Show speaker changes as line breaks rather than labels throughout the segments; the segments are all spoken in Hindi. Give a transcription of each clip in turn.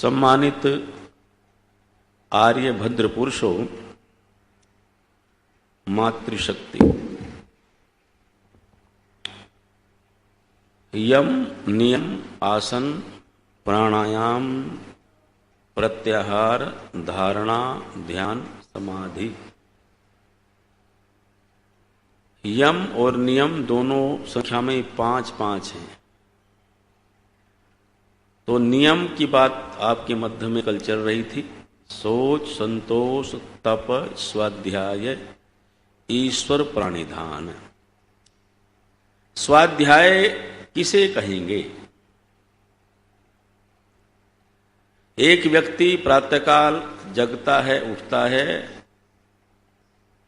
सम्मानित आर्य भद्र पुरुषों, मातृशक्ति, यम नियम आसन प्राणायाम प्रत्याहार धारणा ध्यान समाधि। यम और नियम दोनों संख्या में 5-5 हैं। तो नियम की बात आपके मध्य में कल चल रही थी। सोच, संतोष, तप, स्वाध्याय, ईश्वर प्राणिधान। स्वाध्याय किसे कहेंगे? एक व्यक्ति प्रातःकाल जगता है, उठता है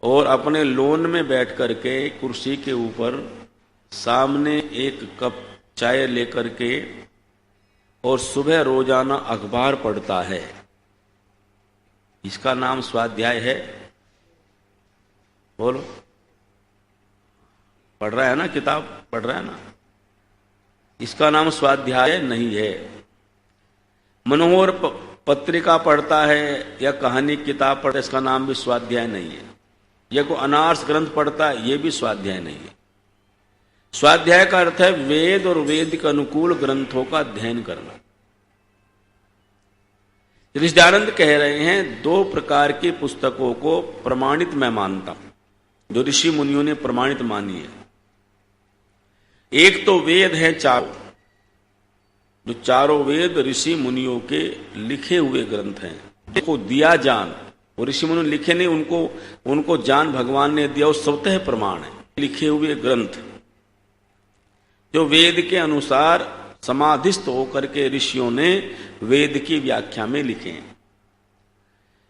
और अपने लोन में बैठ करके कुर्सी के ऊपर सामने एक कप चाय लेकर के और सुबह रोजाना अखबार पढ़ता है। इसका नाम स्वाध्याय है? बोलो। पढ़ रहा है ना, किताब पढ़ रहा है ना? इसका नाम स्वाध्याय नहीं है। मनोहर पत्रिका पढ़ता है या कहानी किताब पढ़ता है, इसका नाम भी स्वाध्याय नहीं है। या कोई अनार्स ग्रंथ पढ़ता है, यह भी स्वाध्याय नहीं है। स्वाध्याय का अर्थ है वेद और वेद के अनुकूल ग्रंथों का अध्ययन करना। ऋषिदानंद कह रहे हैं 2 प्रकार की पुस्तकों को प्रमाणित मैं मानता हूं, जो ऋषि मुनियों ने प्रमाणित मानी है। एक तो वेद है चारों, जो चारों वेद ऋषि मुनियों के लिखे हुए ग्रंथ हैं। देखो दिया जान, वो ऋषि मुनियों ने लिखे नहीं, उनको जान भगवान ने दिया, वो स्वतः प्रमाण है। लिखे हुए ग्रंथ जो वेद के अनुसार समाधिस्थ होकर के ऋषियों ने वेद की व्याख्या में लिखे हैं।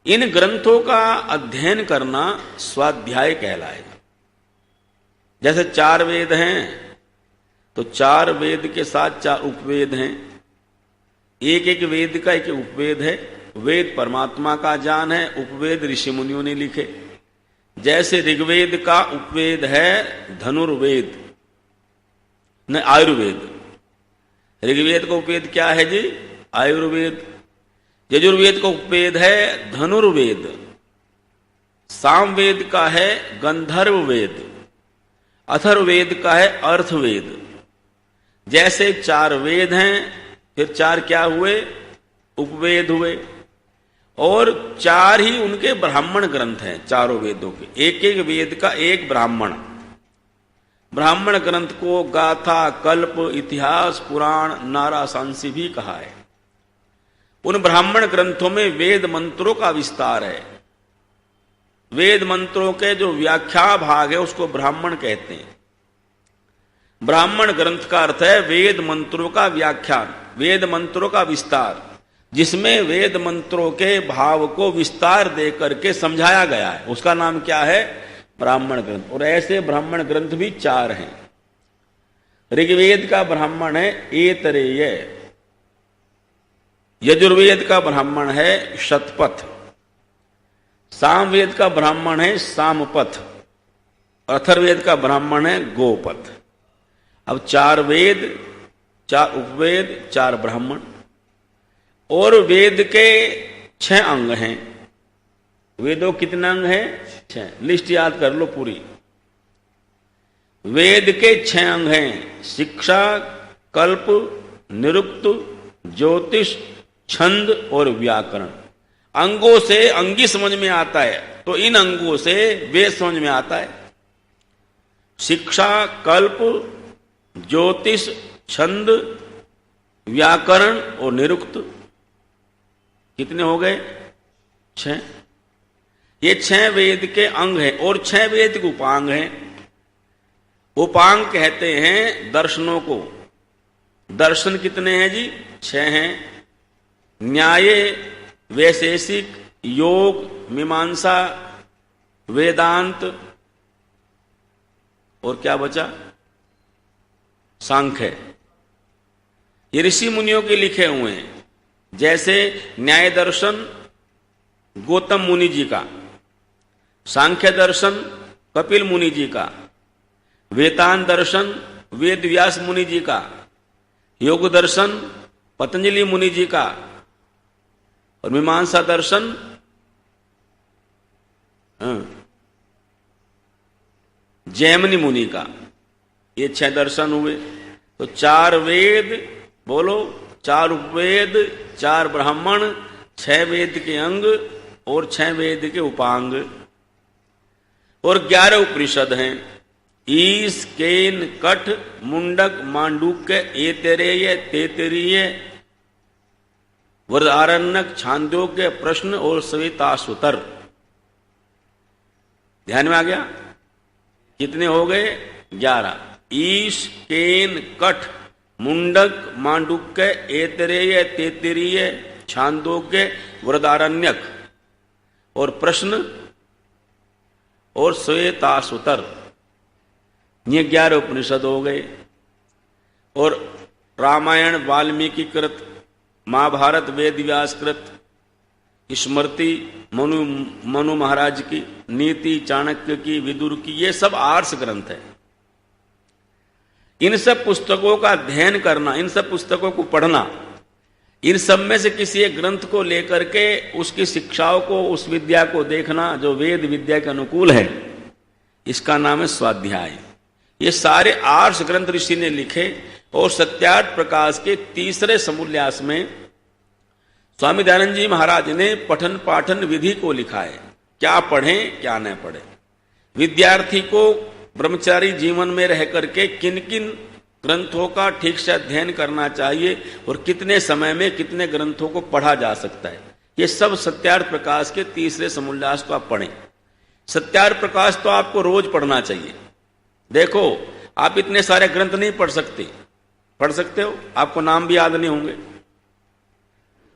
इन ग्रंथों का अध्ययन करना स्वाध्याय कहलाएगा। जैसे 4 वेद हैं तो 4 वेद के साथ 4 उपवेद हैं। एक वेद का एक उपवेद है। वेद परमात्मा का ज्ञान है, उपवेद ऋषि मुनियों ने लिखे। जैसे ऋग्वेद का उपवेद है धनुर्वेद, न आयुर्वेद। ऋग्वेद का उपवेद क्या है जी? आयुर्वेद। यजुर्वेद का उपवेद है धनुर्वेद। सामवेद का है गंधर्व वेद। अथर्ववेद का है अर्थवेद। जैसे 4 वेद हैं, फिर 4 क्या हुए? उपवेद हुए। और 4 ही उनके ब्राह्मण ग्रंथ हैं, चारों वेदों के। एक वेद का एक ब्राह्मण। ब्राह्मण ग्रंथ को गाथा, कल्प, इतिहास, पुराण, नारा, सांसी भी कहा है। उन ब्राह्मण ग्रंथों में वेद मंत्रों का विस्तार है। वेद मंत्रों के जो व्याख्या भाग है उसको ब्राह्मण कहते हैं। ब्राह्मण ग्रंथ का अर्थ है वेद मंत्रों का व्याख्यान, वेद मंत्रों का विस्तार, जिसमें वेद मंत्रों के भाव को विस्तार दे करके समझाया गया है, उसका नाम क्या है? ब्राह्मण ग्रंथ। और ऐसे ब्राह्मण ग्रंथ भी 4 हैं। ऋग्वेद का ब्राह्मण है ऐतरेय। यजुर्वेद का ब्राह्मण है शतपथ। सामवेद का ब्राह्मण है सामपथ। अथर्ववेद का ब्राह्मण है गोपथ। अब 4 वेद, 4 उपवेद, 4 ब्राह्मण। और वेद के 6 अंग हैं। वेदों कितने अंग हैं? 6। लिस्ट याद कर लो पूरी। वेद के 6 अंग हैं। शिक्षा, कल्प, निरुक्त, ज्योतिष, छंद और व्याकरण। अंगों से अंगी समझ में आता है, तो इन अंगों से वेद समझ में आता है। शिक्षा, कल्प, ज्योतिष, छंद, व्याकरण और निरुक्त। कितने हो गए? 6। ये 6 वेद के अंग हैं। और 6 वेद के उपांग हैं। उपांग कहते हैं दर्शनों को। दर्शन कितने हैं जी? 6 हैं। न्याय, वैशेषिक, योग, मीमांसा, वेदांत और क्या बचा? सांख्य। ये ऋषि मुनियों के लिखे हुए हैं। जैसे न्याय दर्शन गौतम मुनि जी का, सांख्य दर्शन कपिल मुनि जी का, वेदांत दर्शन वेद व्यास मुनि जी का, योग दर्शन पतंजलि मुनि जी का, और मीमांसा दर्शन जैमिनी मुनि का, ये 6 दर्शन हुए। तो 4 वेद, बोलो 4 उपवेद, 4 ब्राह्मण, 6 वेद के अंग और 6 वेद के उपांग और 11 उपनिषद हैं। ईश, केन, कठ, मुंडक, मांडूक्य, एतरेय, तेतरीय, वृहदारण्यक, छांदोग्य, प्रश्न और श्वेताश्वतर। ध्यान में आ गया? कितने हो गए? 11। ईश, केन, कठ, मुंडक, मांडुक्य, एतरेय, तेतरीय, छांदोग्य, वृहदारण्यक और प्रश्न और श्वेताश्वतर, ये 11 उपनिषद हो गए। और रामायण वाल्मीकि कृत, महाभारत वेद व्यास कृत, स्मृति मनु महाराज की, नीति चाणक्य की, विदुर की, ये सब आर्ष ग्रंथ है। इन सब पुस्तकों का अध्ययन करना, इन सब पुस्तकों को पढ़ना, इन सब में से किसी एक ग्रंथ को लेकर के उसकी शिक्षाओं को, उस विद्या को देखना जो वेद विद्या के अनुकूल है, इसका नाम है स्वाध्याय। ये सारे आर्ष ग्रंथ ऋषि ने लिखे और सत्यार्थ प्रकाश के 3रे समूल्यास में स्वामी दयानंद जी महाराज ने पठन पाठन विधि को लिखा है। क्या पढ़ें क्या न पढ़ें, विद्यार्थी को ब्रह्मचारी जीवन में रह करके किन किन ग्रंथों का ठीक से अध्ययन करना चाहिए और कितने समय में कितने ग्रंथों को पढ़ा जा सकता है, ये सब सत्यार्थ प्रकाश के 3रे समूल्यास को आप पढ़ें। सत्यार्थ प्रकाश तो आपको रोज पढ़ना चाहिए। देखो, आप इतने सारे ग्रंथ नहीं पढ़ सकते, पढ़ सकते हो, आपको नाम भी याद नहीं होंगे,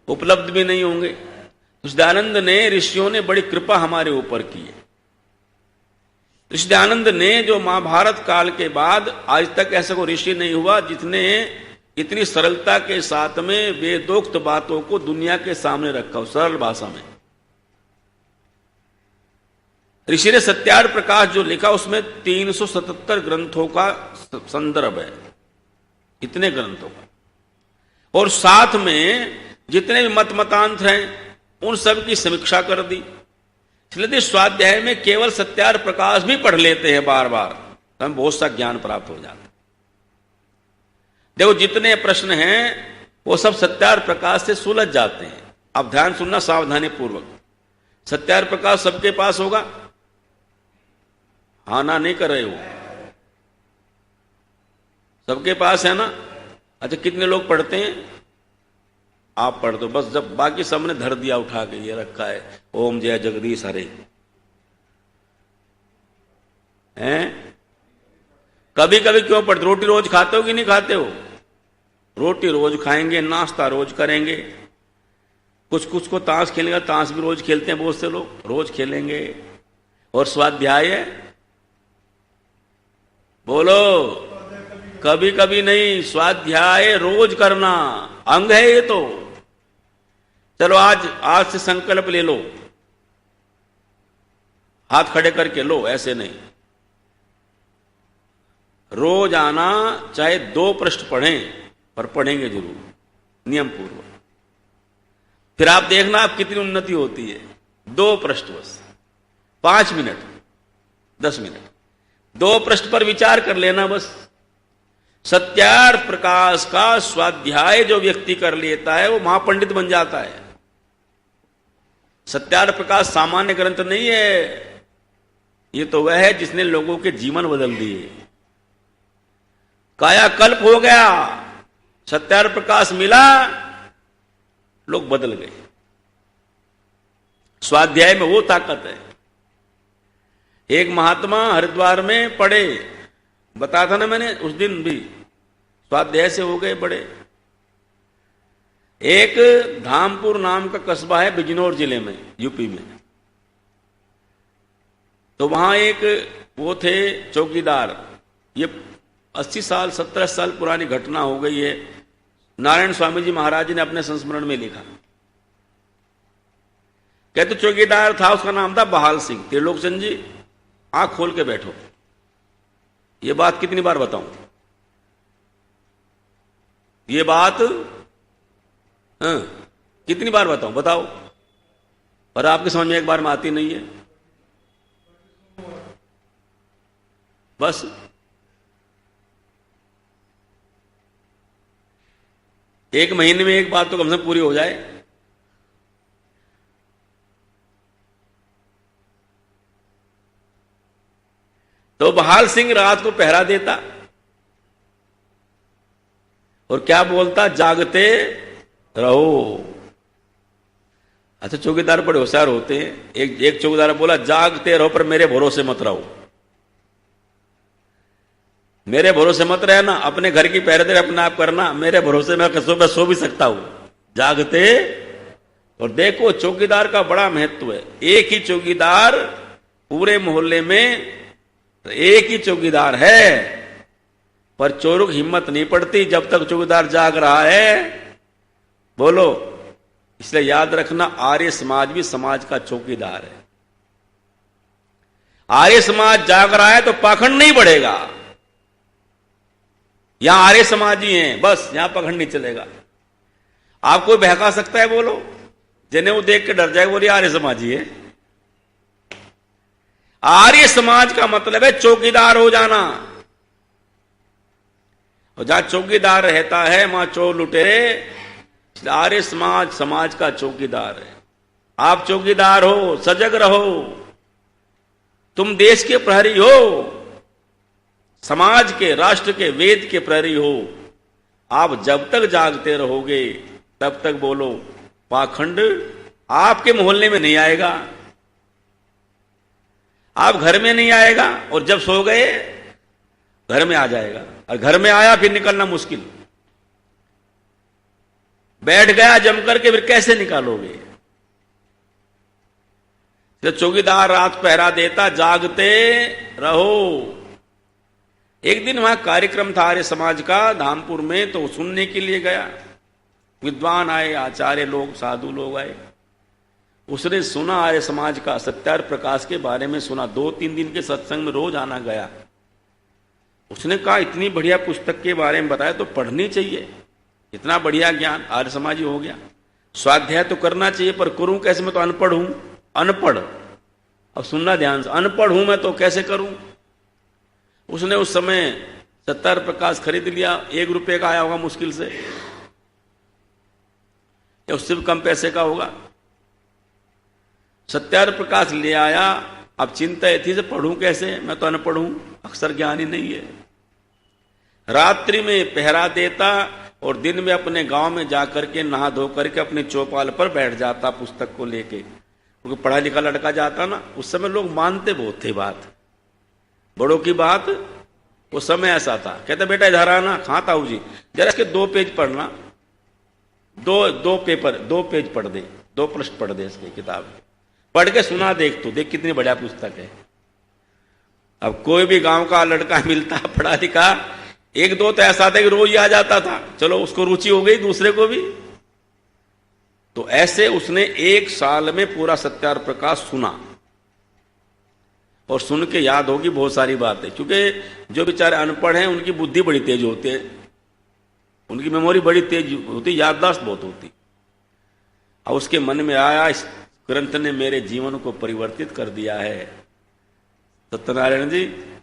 उपलब्ध भी नहीं होंगे। ऋषि दयानंद ने, ऋषियों ने बड़ी कृपा हमारे ऊपर की है। ऋषि दयानंद ने जो महाभारत काल के बाद आज तक ऐसा कोई ऋषि नहीं हुआ जिसने इतनी सरलता के साथ में वेदोक्त बातों को दुनिया के सामने रखा हो, सरल भाषा में। ऋषि ने सत्यार्थ प्रकाश जो लिखा उसमें 377 ग्रंथों का संदर्भ है, इतने ग्रंथों का, और साथ में जितने भी मत मतांतर हैं उन सब की समीक्षा कर दी। इसलिए स्वाध्याय में केवल सत्यार्थ प्रकाश भी पढ़ लेते हैं बार बार तो हमें बहुत सा ज्ञान प्राप्त हो जाता है। देखो, जितने प्रश्न हैं वो सब सत्यार्थ प्रकाश से सुलझ जाते हैं। अब ध्यान सुनना सावधानी पूर्वक। सत्यार्थ प्रकाश सबके पास होगा? हाँ ना नहीं कर रहे हो? सबके पास है ना? अच्छा, कितने लोग पढ़ते हैं? आप पढ़ दो बस, जब बाकी सबने धर दिया उठा के, ये रखा है ओम जय जगदीश हरे हैं। कभी कभी क्यों पढ़ते? रोटी रोज खाते हो कि नहीं खाते हो? रोटी रोज खाएंगे, नाश्ता रोज करेंगे, कुछ कुछ को ताश खेलेंगे, ताश भी रोज खेलते हैं बहुत से लोग, रोज खेलेंगे। और स्वाध्याय बोलो, कभी कभी नहीं, स्वाध्याय रोज करना अंग है ये तो। चलो आज से संकल्प ले लो, हाथ खड़े करके लो, ऐसे नहीं, रोज आना, चाहे 2 पृष्ठ पढ़ें पर पढ़ेंगे जरूर, नियम पूर्वक। फिर आप देखना आप कितनी उन्नति होती है। 2 पृष्ठ बस, 5 मिनट 10 मिनट 2 पृष्ठ पर विचार कर लेना बस। सत्यार्थ प्रकाश का स्वाध्याय जो व्यक्ति कर लेता है वो महापंडित बन जाता है। सत्यार्थ प्रकाश सामान्य ग्रंथ नहीं है, ये तो वह है जिसने लोगों के जीवन बदल दिए, कायाकल्प हो गया। सत्यार्थ प्रकाश मिला, लोग बदल गए। स्वाध्याय में वो ताकत है। एक महात्मा हरिद्वार में पढ़े, बताया था ना मैंने उस दिन भी, स्वाध्याय से हो गए बड़े। एक धामपुर नाम का कस्बा है बिजनौर जिले में, यूपी में। तो वहां एक वो थे चौकीदार, ये 80 साल 70 साल पुरानी घटना हो गई है। नारायण स्वामी जी महाराज जी ने अपने संस्मरण में लिखा। कहते चौकीदार था, उसका नाम था बहाल सिंह। त्रिलोकचंद जी आंख खोल के बैठो, ये बात कितनी बार बताऊं? ये बात कितनी बार बताऊं? बताओ। और आपके समझ में एक बार में आती नहीं है। बस एक महीने में एक बात तो कम से कम पूरी हो जाए। तो बहाल सिंह रात को पहरा देता और क्या बोलता, जागते रहो। अच्छा, चौकीदार बड़े होशियार होते हैं। एक चौकीदार बोला, जागते रहो पर मेरे भरोसे मत रहो। मेरे भरोसे मत रहना, अपने घर की पहरेदारी अपने आप करना, मेरे भरोसे मैं सो भी सकता हूं। जागते। और देखो चौकीदार का बड़ा महत्व है। एक ही चौकीदार पूरे मोहल्ले में, एक ही चौकीदार है, पर चोरों की हिम्मत नहीं पड़ती जब तक चौकीदार जाग रहा है। बोलो, इसलिए याद रखना, आर्य समाज भी समाज का चौकीदार है। आर्य समाज जाग रहा है तो पाखंड नहीं बढ़ेगा। यहां आर्य समाज ही हैं, बस यहां पाखंड नहीं चलेगा। आपको बहका सकता है, बोलो, जिन्हें वो देख के डर जाएगा, बोलिए आर्य समाजी है। आर्य समाज का मतलब है चौकीदार हो जाना। और जहां चौकीदार रहता है वहां चोर लुटेरे। आर्य समाज समाज का चौकीदार है। आप चौकीदार हो, सजग रहो। तुम देश के प्रहरी हो, समाज के, राष्ट्र के, वेद के प्रहरी हो। आप जब तक जागते रहोगे तब तक, बोलो, पाखंड आपके मोहल्ले में नहीं आएगा, आप घर में नहीं आएगा, और जब सो गए घर में आ जाएगा। और घर में आया फिर निकलना मुश्किल। बैठ गया जमकर के, फिर कैसे निकालोगे? जब चौकीदार रात पहरा देता, जागते रहो। एक दिन वहां कार्यक्रम था आर्य समाज का धामपुर में, तो सुनने के लिए गया। विद्वान आए, आचार्य लोग, साधु लोग आए। उसने सुना आर्य समाज का सत्यार्थ प्रकाश के बारे में सुना। 2-3 दिन के सत्संग में रोज आना गया। उसने कहा, इतनी बढ़िया पुस्तक के बारे में बताया तो पढ़नी चाहिए। इतना बढ़िया ज्ञान, आर्य समाजी हो गया। स्वाध्याय तो करना चाहिए, पर करूं कैसे? मैं तो अनपढ़ हूं। अनपढ़, अब सुनना ध्यान से, अनपढ़ हूं मैं तो कैसे करूं? उसने उस समय सत्यार्थ प्रकाश खरीद लिया। 1 रुपये का आया होगा मुश्किल से, या उससे भी कम पैसे का होगा। सत्यार्थ प्रकाश ले आया। अब चिंता थी से पढ़ूं कैसे, मैं तो अनपढ़ हूं, अक्षर ज्ञान ही नहीं है। रात्रि में पहरा देता और दिन में अपने गांव में जाकर के नहा धो करके अपने चौपाल पर बैठ जाता पुस्तक को लेके। क्योंकि पढ़ा लिखा लड़का जाता ना, उस समय लोग मानते बहुत थे बात, बड़ों की बात। वो समय ऐसा था, कहते बेटा इधर आना। हाँ ताऊ जी, जरा इसके 2 पेज पढ़ना, दो पेज पढ़ दे, 2 पृष्ठ पढ़ दे इसकी किताब, पढ़ के सुना, देख तो देख कितनी बढ़िया पुस्तक है। अब कोई भी गांव का लड़का मिलता पढ़ा लिखा, 1-2 तो ऐसा था कि रोज ही आ जाता था। चलो उसको रुचि हो गई, दूसरे को भी। तो ऐसे उसने 1 साल में पूरा सत्यार्थ प्रकाश सुना, और सुन के याद होगी बहुत सारी बातें। क्योंकि जो बेचारे अनपढ़ हैं उनकी बुद्धि बड़ी तेज होती है, उनकी मेमोरी बड़ी तेज होती, याददाश्त बहुत होती। और उसके मन में आया, इस ग्रंथ ने मेरे जीवन को परिवर्तित कर दिया है। सत्यनारायण जी,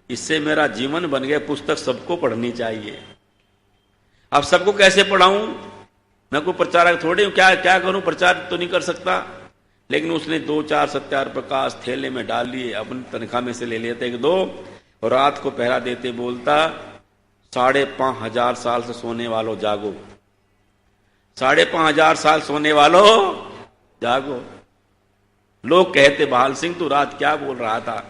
इससे मेरा जीवन बन गया। पुस्तक सबको पढ़नी चाहिए। अब सबको कैसे पढ़ाऊं? मैं कोई प्रचारक थोड़ी हूं, क्या करूं? प्रचार तो नहीं कर सकता। लेकिन उसने 2-4 सत्यार्थ प्रकाश थैले में डाल लिए, अपनी तनख्वाह में से ले लेते 1-2, और रात को पहरा देते बोलता, 5,500 साल से सोने वालों जागो, 5,500 साल सोने वालों जागो। लोग कहते, बहाल सिंह तू रात क्या बोल रहा था?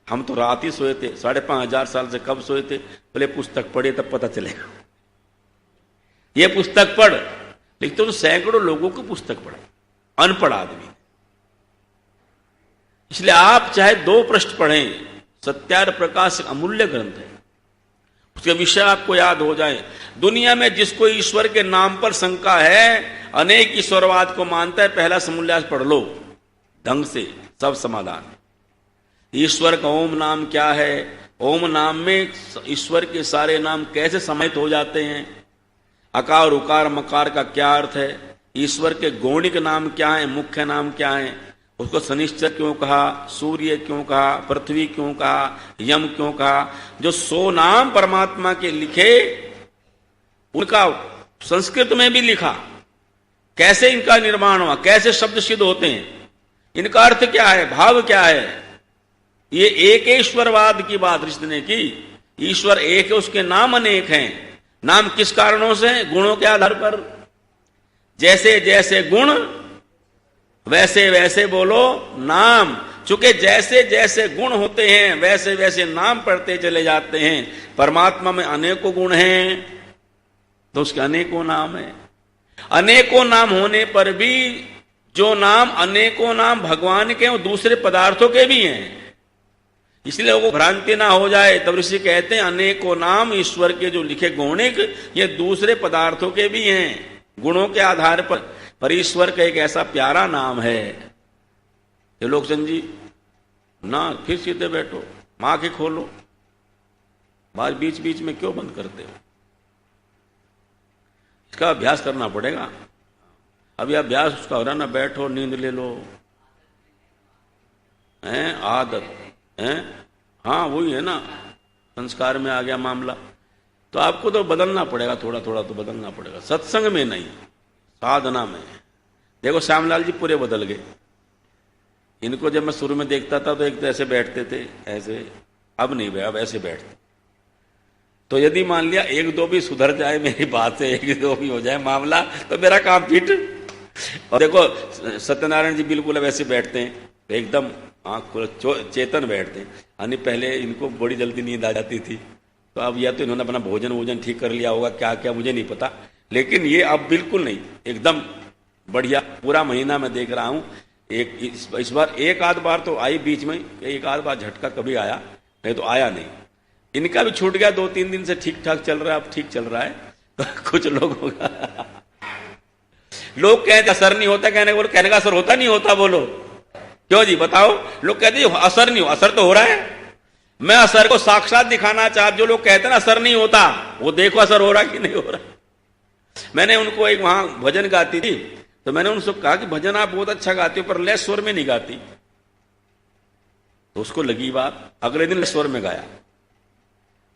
हम तो रात ही सोए थे। 5,500 साल से कब सोए थे? बोले पुस्तक पढ़े तब पता चलेगा। ये पुस्तक पढ़। लिखते तो सैकड़ों लोगों को पुस्तक पढ़े, अनपढ़ आदमी। इसलिए आप चाहे 2 पृष्ठ पढ़ें, सत्यार्थ प्रकाश एक अमूल्य ग्रंथ है। उसके विषय आपको याद हो जाए। दुनिया में जिसको ईश्वर के नाम पर शंका है, अनेक ईश्वरवाद को मानता है, पहला समूल्यास पढ़ लो ढंग से, सब समाधान। ईश्वर का ओम नाम क्या है? ओम नाम में ईश्वर के सारे नाम कैसे समाहित हो जाते हैं? अकार उकार मकार का क्या अर्थ है? ईश्वर के गौणिक नाम क्या है, मुख्य नाम क्या है? उसको शनिश्चर क्यों कहा, सूर्य क्यों कहा, पृथ्वी क्यों कहा, यम क्यों कहा? जो 100 नाम परमात्मा के लिखे उनका संस्कृत में भी लिखा, कैसे इनका निर्माण हुआ, कैसे शब्द सिद्ध होते हैं, इनका अर्थ क्या है, भाव क्या है। ये एकेश्वरवाद की बात ऋषि ने की। ईश्वर एक है, उसके नाम अनेक हैं। नाम किस कारणों से? गुणों के आधार पर। जैसे जैसे गुण वैसे वैसे बोलो नाम। चूंकि जैसे जैसे गुण होते हैं वैसे वैसे नाम पढ़ते चले जाते हैं। परमात्मा में अनेकों गुण हैं तो उसके अनेकों नाम हैं। अनेकों नाम होने पर भी जो नाम अनेकों नाम भगवान के वो दूसरे पदार्थों के भी हैं, इसलिए लोगों को भ्रांति ना हो जाए। तब ऋषि कहते हैं अनेकों नाम ईश्वर के जो लिखे गौणिक ये दूसरे पदार्थों के भी हैं, गुणों के आधार पर ईश्वर का एक ऐसा प्यारा नाम है। ये लोकचंद जी ना, फिर सीधे बैठो, आंखें खोलो, बात बीच बीच में क्यों बंद करते हो? इसका अभ्यास करना पड़ेगा। अभी अभ्यास उसका हो रहा ना, बैठो नींद ले लो, हैं आदत हैं। हाँ वही है ना, संस्कार में आ गया मामला। तो आपको तो बदलना पड़ेगा, थोड़ा थोड़ा तो बदलना पड़ेगा, सत्संग में नहीं, साधना में। देखो श्यामलाल जी पूरे बदल गए। इनको जब मैं शुरू में देखता था तो एक तो ऐसे बैठते थे, ऐसे, अब नहीं अब ऐसे बैठते। तो यदि मान लिया एक दो भी सुधर जाए मेरी बात से, एक दो भी हो जाए मामला, तो मेरा काम फिट। और देखो सत्यनारायण जी बिल्कुल अब ऐसे बैठते हैं, एकदम आंख चेतन बैठते हैं। यानी पहले इनको बड़ी जल्दी नींद आ जाती थी, तो अब या तो इन्होंने अपना भोजन ठीक कर लिया होगा, क्या क्या मुझे नहीं पता, लेकिन ये अब बिल्कुल नहीं, एकदम बढ़िया। पूरा महीना मैं देख रहा हूं, इस बार एक आध बार तो आई बीच में, एक आध बार झटका कभी आया, नहीं तो आया नहीं। इनका भी छूट गया, 2-3 दिन से ठीक ठाक चल रहा है, अब ठीक चल रहा है। तो कुछ लोग होगा, लोग कहते असर नहीं होता, कहने का असर होता नहीं होता, बोलो क्यों जी बताओ। लोग कहते हैं असर नहीं हो, असर तो हो रहा है। मैं असर को साक्षात दिखाना चाहता, जो लोग कहते हैं ना असर नहीं होता, वो देखो असर हो रहा कि नहीं हो रहा। मैंने उनको एक वहां भजन गाती थी, तो मैंने उनसे कहा कि भजन आप बहुत अच्छा गाती हो पर लय स्वर में नहीं गाती। तो उसको लगी बात, अगले दिन लय स्वर में गाया।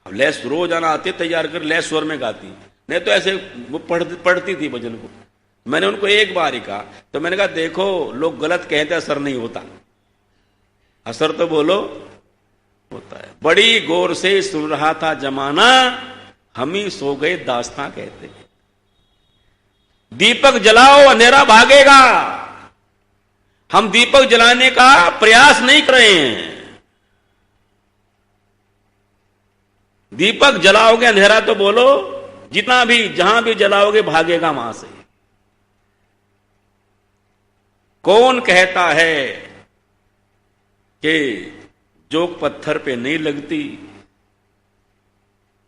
अब लय रोजाना आते तैयार कर लय स्वर में गाती, नहीं तो ऐसे वो पढ़ती थी भजन को। मैंने उनको एक बार ही कहा, तो मैंने कहा देखो लोग गलत कहते असर नहीं होता, असर तो बोलो होता है। बड़ी गौर से सुन रहा था जमाना, हम ही सो गए दास्तां कहते। दीपक जलाओ अंधेरा भागेगा। हम दीपक जलाने का प्रयास नहीं कर रहे हैं। दीपक जलाओगे अंधेरा तो बोलो, जितना भी जहां भी जलाओगे भागेगा वहां से। कौन कहता है कि जोक पत्थर पे नहीं लगती,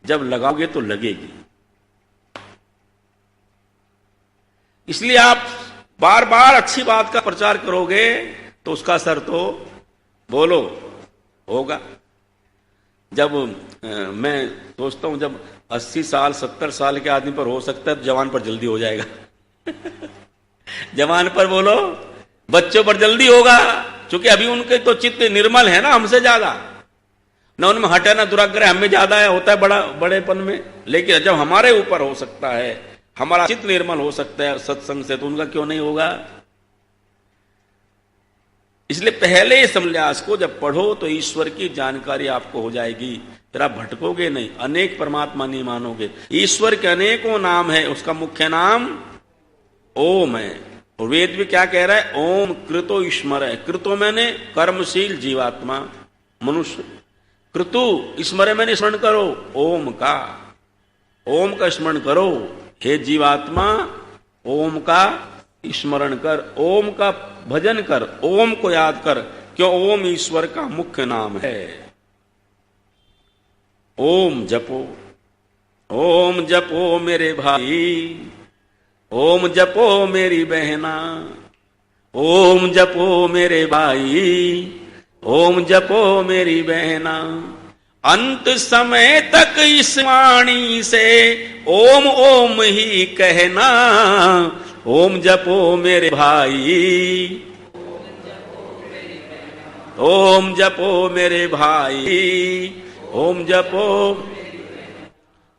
जब लगाओगे तो लगेगी। इसलिए आप बार बार अच्छी बात का प्रचार करोगे तो उसका असर तो बोलो होगा। जब मैं सोचता हूं जब 80 साल 70 साल के आदमी पर हो सकता है तो जवान पर जल्दी हो जाएगा। जवान पर बोलो, बच्चों पर जल्दी होगा, क्योंकि अभी उनके तो चित्त निर्मल है ना हमसे ज्यादा, ना उनमें हटे ना दुराग्रह हमें ज्यादा है, होता है बड़ेपन में। लेकिन जब हमारे ऊपर हो सकता है, हमारा चित्त निर्मल हो सकता है सत्संग से, तो उनका क्यों नहीं होगा। इसलिए पहले समन्यास को जब पढ़ो तो ईश्वर की जानकारी आपको हो जाएगी, फिर आप भटकोगे नहीं, अनेक परमात्मा नहीं मानोगे। ईश्वर के अनेकों नाम है, उसका मुख्य नाम ओम है। और वेद भी क्या कह रहा है, ओम कृतो ईश्वर है। कृतो मैंने कर्मशील जीवात्मा मनुष्य, कृतु स्मरण मैंने स्मरण करो ओम का, ओम का स्मरण करो हे जीवात्मा, ओम का स्मरण कर, ओम का भजन कर, ओम को याद कर, क्यों ओम ईश्वर का मुख्य नाम है। ओम जपो, ओम जपो मेरे भाई, ओम जपो मेरी बहना, ओम जपो मेरे भाई, ओम जपो मेरी बहना। अंत समय तक इस वाणी से ओम ओम ही कहना, ओम जपो मेरे भाई, ओम जपो मेरे भाई, ओम जपो।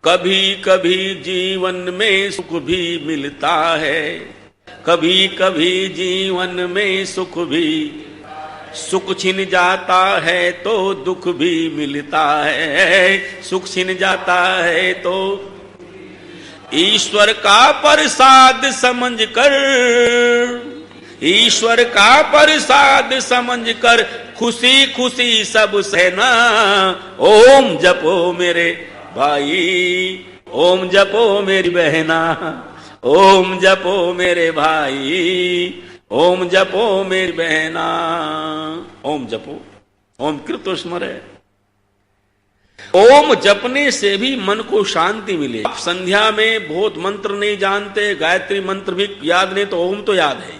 कभी कभी जीवन में सुख भी मिलता है, कभी कभी जीवन में सुख भी, सुख छिन जाता है तो दुख भी मिलता है, सुख छिन जाता है तो। ईश्वर का प्रसाद समझकर, ईश्वर का प्रसाद समझकर खुशी खुशी सब सहना। ओम जपो मेरे भाई, ओम जपो मेरी बहना, ओम जपो मेरे भाई, ओम जपो मेरी बहना। ओम जपो, ओम कृत स्मरे। ओम जपने से भी मन को शांति मिले। आप संध्या में बहुत मंत्र नहीं जानते, गायत्री मंत्र भी याद नहीं, तो ओम तो याद है।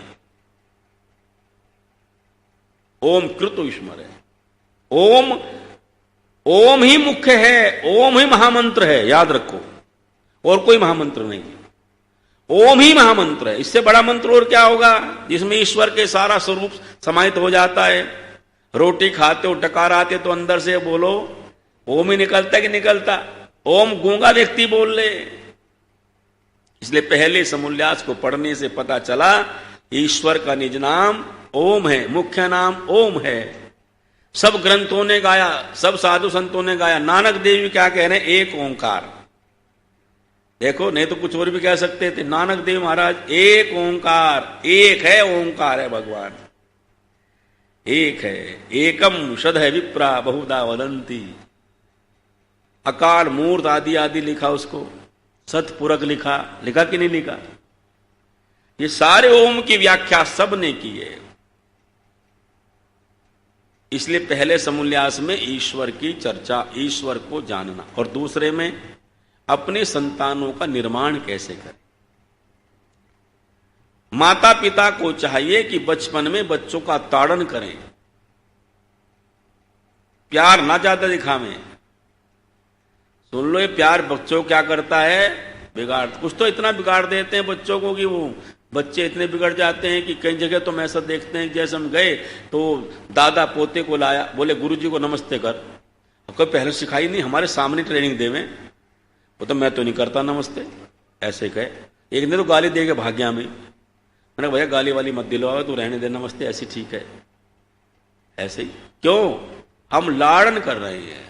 ओम कृत स्मरे। ओम, ओम ही मुख्य है, ओम ही महामंत्र है, याद रखो, और कोई महामंत्र नहीं। ओम ही महामंत्र है, इससे बड़ा मंत्र और क्या होगा, जिसमें ईश्वर के सारा स्वरूप समाहित हो जाता है। रोटी खाते हो, डकार आते तो अंदर से बोलो, ओम ही निकलता कि निकलता? ओम गूंगा व्यक्ति बोल ले। इसलिए पहले समूल्यास को पढ़ने से पता चला ईश्वर का निज नाम ओम है, मुख्य नाम ओम है। सब ग्रंथों ने गाया, सब साधु संतों ने गाया। नानक देव भी क्या कह रहे हैं? एक ओंकार। देखो, नहीं तो कुछ और भी कह सकते थे। नानक देव महाराज एक ओंकार, एक है, ओंकार है भगवान, एक है। एकम सद है विप्रा बहुधा वदंती। अकाल मूर्त आदि आदि लिखा उसको, सतपुरक लिखा, लिखा कि नहीं लिखा? ये सारे ओम की व्याख्या सब ने की है। इसलिए पहले समूल्यास में ईश्वर की चर्चा, ईश्वर को जानना, और दूसरे में अपने संतानों का निर्माण कैसे करें। माता पिता को चाहिए कि बचपन में बच्चों का ताड़न करें, प्यार ना ज्यादा दिखावें। सुन लो, ये प्यार बच्चों क्या करता है? बिगाड़, कुछ तो इतना बिगाड़ देते हैं बच्चों को कि वो बच्चे इतने बिगड़ जाते हैं कि कई जगह तो हम ऐसा देखते हैं, जैसे हम गए तो दादा पोते को लाया, बोले गुरुजी को नमस्ते कर। कोई पहले सिखाई नहीं, हमारे सामने ट्रेनिंग देवे, वो तो मैं तो नहीं करता नमस्ते, ऐसे कहे। एक ने तो गाली दे के भाग्या में, मैंने भैया गाली वाली मत दिलवाओ, तू रहने दे, नमस्ते ऐसी ठीक है। ऐसे ही क्यों? हम लाड़न कर रहे हैं।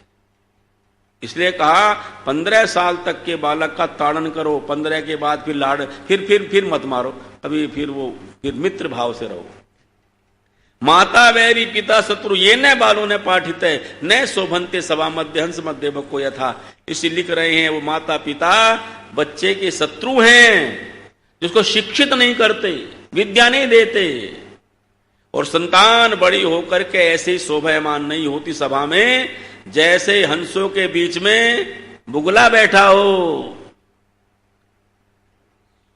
इसलिए कहा 15 साल तक के बालक का ताड़न करो, 15 के बाद फिर लाड़, फिर मत मारो, अभी फिर मित्र भाव से रहो। माता वैरी पिता शत्रु ये न बालों ने पाठित है, न शोभनते सभा मध्य हंस मध्य को यथा। इसी लिख रहे हैं वो माता पिता बच्चे के शत्रु हैं, जिसको शिक्षित नहीं करते, विद्या नहीं देते, और संतान बड़ी होकर के ऐसे शोभायमान नहीं होती सभा में जैसे हंसों के बीच में बुगला बैठा हो।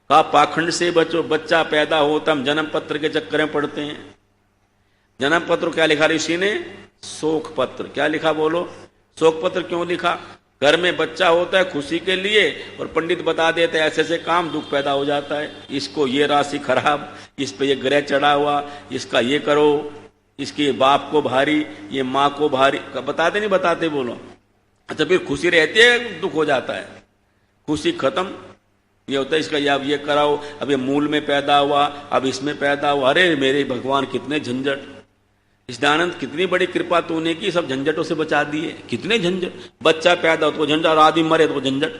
का पाखंड से बच्चा पैदा होता, हम जन्म पत्र के चक्कर में पड़ते हैं। जन्म पत्र क्या लिखा ऋषि ने? शोक पत्र। क्या लिखा बोलो? शोक पत्र क्यों लिखा? घर में बच्चा होता है खुशी के लिए, और पंडित बता देते हैं ऐसे ऐसे काम, दुख पैदा हो जाता है, इसको ये राशि खराब, इस पे ये ग्रह चढ़ा हुआ, इसका ये करो, इसके बाप को भारी, ये माँ को भारी, बताते नहीं बताते? बोलो। अच्छा, फिर खुशी रहती है, दुख हो जाता है, खुशी खत्म। ये होता है इसका, ये अब ये कराओ, अब ये मूल में पैदा हुआ, अब इसमें पैदा हुआ। अरे मेरे भगवान, कितने झंझट! कृष्णानंद, कितनी बड़ी कृपा तूने की, सब झंझटों से बचा दिए। कितने झंझट! बच्चा पैदा हो तो झंझट, आदमी मरे तो झंझट।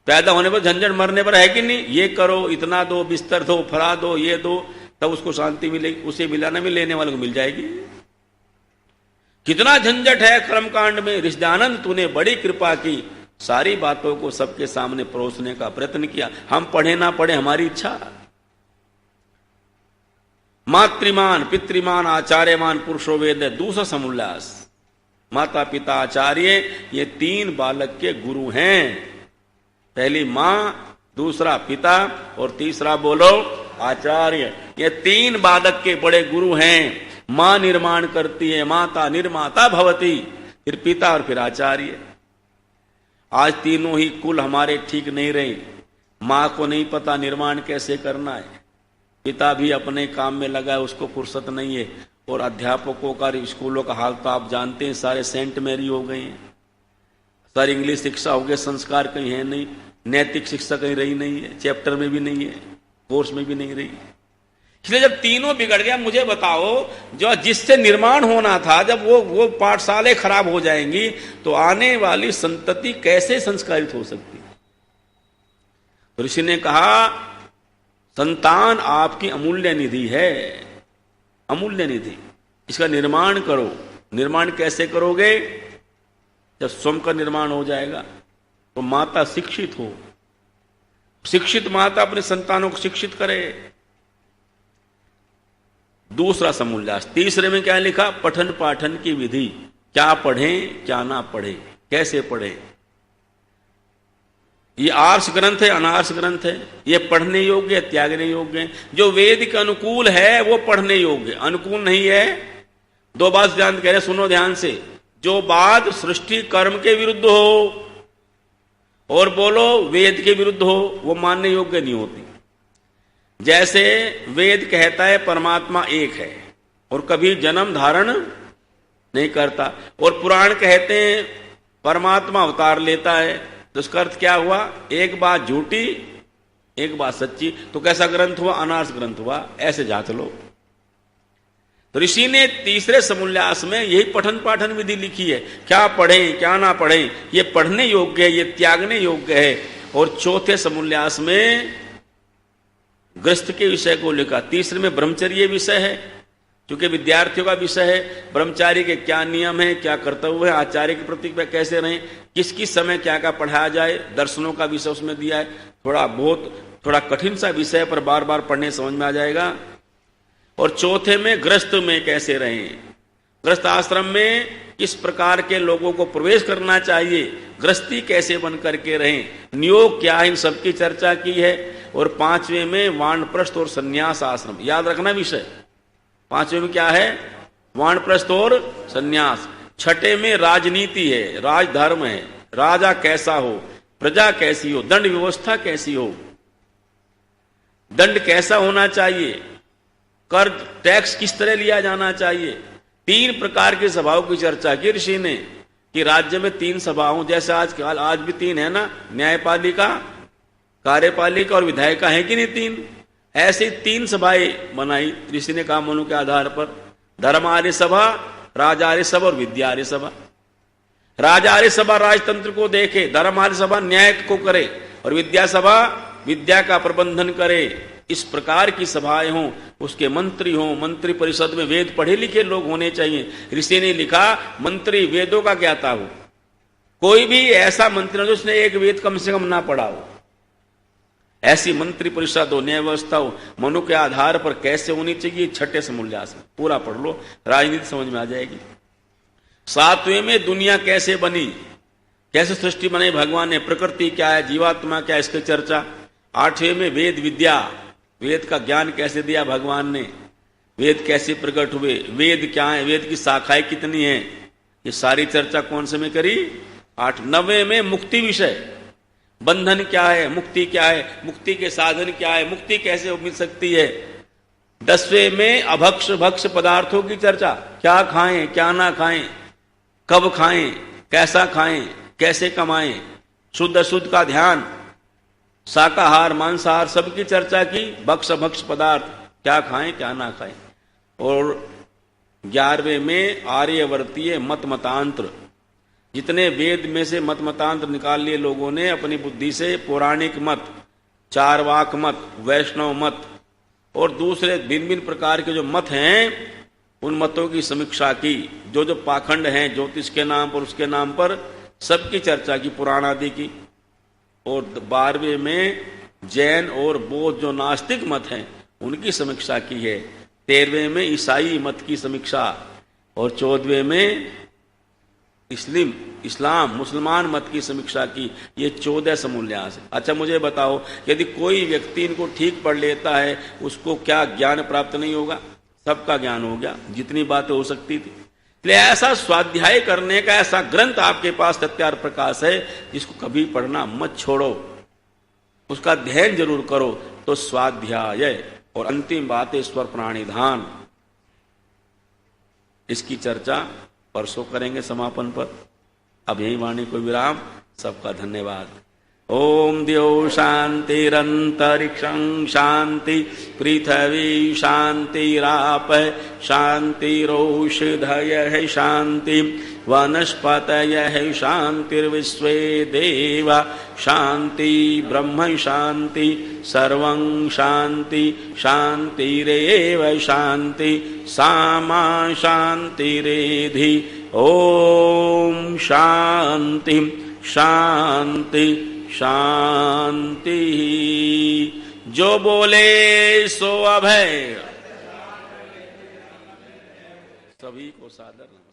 पैदा होने पर झंझट, मरने पर है कि नहीं? ये करो, इतना दो, बिस्तर दो, फरा दो, ये दो, तब उसको शांति मिलेगी। उसे मिलाना भी लेने वाले को मिल जाएगी। कितना झंझट है कर्मकांड में। ऋषिदानंद, तूने बड़ी कृपा की, सारी बातों को सबके सामने परोसने का प्रयत्न किया। हम पढ़े ना पढ़े हमारी इच्छा। मातृमान पितृमान आचार्यमान पुरुषो वेद, दूसरा समोल्लास। माता पिता आचार्य ये तीन बालक के गुरु हैं। पहली मां, दूसरा पिता, और तीसरा बोलो आचार्य। ये तीन बालक के बड़े गुरु हैं। मां निर्माण करती है, माता निर्माता भवती, फिर पिता और फिर आचार्य। आज तीनों ही कुल हमारे ठीक नहीं रहे। मां को नहीं पता निर्माण कैसे करना है, पिता भी अपने काम में लगा है, उसको फुर्सत नहीं है। और अध्यापकों का, स्कूलों का हाल तो आप जानते हैं, सारे सेंट मैरी हो गए हैं, सारी इंग्लिश शिक्षा हो गई, संस्कार कहीं है नहीं, नैतिक शिक्षा कहीं रही नहीं है, चैप्टर में भी नहीं है, कोर्स में भी नहीं रही। इसलिए जब तीनों बिगड़ गया, मुझे बताओ जो जिससे निर्माण होना था, जब वो पाठशालाएं खराब हो जाएंगी तो आने वाली संतति कैसे संस्कारित हो सकती? तो ऋषि ने कहा संतान आपकी अमूल्य निधि है, अमूल्य निधि, इसका निर्माण करो। निर्माण कैसे करोगे? जब स्वयं का निर्माण हो जाएगा तो माता शिक्षित हो, शिक्षित माता अपने संतानों को शिक्षित करे। दूसरा समूल्यास, तीसरे में क्या लिखा? पठन पाठन की विधि, क्या पढ़ें क्या ना पढ़ें, कैसे पढ़ें। ये आर्ष ग्रंथ है, अनार्ष ग्रंथ है, ये पढ़ने योग्य है, त्यागने योग्य है। जो वेद के अनुकूल है वो पढ़ने योग्य, अनुकूल नहीं है। दो बात ध्यान कह रहे, सुनो ध्यान से। जो बात सृष्टि कर्म के विरुद्ध हो और बोलो वेद के विरुद्ध हो, वो मानने योग्य नहीं होती। जैसे वेद कहता है परमात्मा एक है और कभी जन्म धारण नहीं करता, और पुराण कहते हैं परमात्मा अवतार लेता है, तो उसका अर्थ क्या हुआ? एक बात झूठी एक बात सच्ची। तो कैसा ग्रंथ हुआ? अनार्ष ग्रंथ हुआ। ऐसे जांच लो। तो ऋषि ने तीसरे समूल्यास में यही पठन पाठन विधि लिखी है, क्या पढ़ें क्या ना पढ़ें, ये पढ़ने योग्य है, ये त्यागने योग्य है। और चौथे समूल्यास में गृहस्थ के विषय को लिखा। तीसरे में ब्रह्मचर्य विषय है, क्योंकि विद्यार्थियों का विषय है। ब्रह्मचारी के क्या नियम है, क्या कर्तव्य है, आचार्य के प्रति कैसे रहें, किस किस समय क्या क्या पढ़ाया जाए, दर्शनों का विषय उसमें दिया है। थोड़ा कठिन सा विषय, पर बार बार पढ़ने समझ में आ जाएगा। और चौथे में गृहस्थ में कैसे रहें, गृहस्थ आश्रम में किस प्रकार के लोगों को प्रवेश करना चाहिए, गृहस्थी कैसे बन करके रहें, नियोग क्या है, इन सबकी चर्चा की है। और पांचवें में वानप्रस्थ और संन्यास आश्रम, याद रखना विषय। पांचवें में क्या है? वानप्रस्थ और संन्यास। छठे में राजनीति है, राजधर्म है, राजा कैसा हो, प्रजा कैसी हो, दंड व्यवस्था कैसी हो, दंड कैसा होना चाहिए, कर टैक्स किस तरह लिया जाना चाहिए। 3 प्रकार की सभाओं की चर्चा की ऋषि ने, कि राज्य में 3 सभाओं, जैसे आज भी 3 है ना, न्यायपालिका, कार्यपालिका और विधायिका है कि नहीं 3? ऐसी 3 सभाएं बनाई ऋषि ने कामों के आधार पर। धर्मार्य सभा, राजार्य सभा और विद्यार्य सभा। राजार्य सभा राजतंत्र को देखे, धर्मार्य सभा न्याय को करे और विद्या सभा विद्या का प्रबंधन करे। इस प्रकार की सभाएं हों, उसके मंत्री हों, मंत्री परिषद में वेद पढ़े लिखे लोग होने चाहिए। ऋषि ने लिखा मंत्री वेदों का ज्ञाता हो। कोई भी ऐसा मंत्री हो जिसने एक वेद कम से कम ना पढ़ा हो, ऐसी मंत्री परिषद हो, न्याय व्यवस्था हो। मनु के आधार पर कैसे होनी चाहिए, छठे समूल्यास में पूरा पढ़ लो, राजनीति समझ में आ जाएगी। 7वें में दुनिया कैसे बनी, कैसे सृष्टि बनाई भगवान ने, प्रकृति क्या है, जीवात्मा क्या है, इसकी चर्चा। 8वें में वेद विद्या, वेद का ज्ञान कैसे दिया भगवान ने, वेद कैसे प्रकट हुए, वेद क्या है, वेद की शाखाएं कितनी हैं, ये सारी चर्चा कौन से में करी? 8। 9वें में मुक्ति विषय, बंधन क्या है, मुक्ति क्या है, मुक्ति के साधन क्या है, मुक्ति कैसे मिल सकती है। 10वें में अभक्ष भक्ष पदार्थों की चर्चा, क्या खाएं क्या ना खाएं, कब खाएं, कैसा खाएं, कैसे कमाएं, शुद्ध अशुद्ध का ध्यान, शाकाहार मांसाहार सबकी चर्चा की। भक्ष भक्ष पदार्थ, क्या खाएं क्या ना खाएं। और 11वें में आर्यवर्तीय मत मतांत्र, जितने वेद में से मत मतांत्र निकाल लिए लोगों ने अपनी बुद्धि से, पौराणिक मत, चारवाक मत, वैष्णव मत और दूसरे भिन्न भिन्न प्रकार के जो मत हैं, उन मतों की समीक्षा की। जो पाखंड हैं ज्योतिष के नाम पर, उसके नाम पर, सबकी चर्चा की, पुराण आदि की। और 12वें में जैन और बौद्ध जो नास्तिक मत हैं उनकी समीक्षा की है। 13वें में ईसाई मत की समीक्षा और 14वें में इस्लाम मुसलमान मत की समीक्षा की। ये 14 समूल्यास है। अच्छा मुझे बताओ, यदि कोई व्यक्ति इनको ठीक पढ़ लेता है, उसको क्या ज्ञान प्राप्त नहीं होगा? सबका ज्ञान हो गया, जितनी बातें हो सकती थी। इसलिए ऐसा स्वाध्याय करने का ऐसा ग्रंथ आपके पास सत्यार प्रकाश है, जिसको कभी पढ़ना मत छोड़ो, उसका अध्ययन जरूर करो। तो स्वाध्याय और अंतिम बात है ईश्वर प्राणिधान। इसकी चर्चा परसों करेंगे समापन पर। अब यही वाणी को विराम। सबका धन्यवाद। ओम द्यौ शांतिरंतरिक्षं शांति, पृथ्वी शांतिराप शांतिरोषधयः शांति, वनस्पतयः शांतिर्विश्वे देवा शांति, ब्रह्म शांति, सर्वं शांति शांतिरेव शांति, सामा शांतिरेधि। ओम शांति शांति शांति। जो बोले सो अभय। सभी को सादर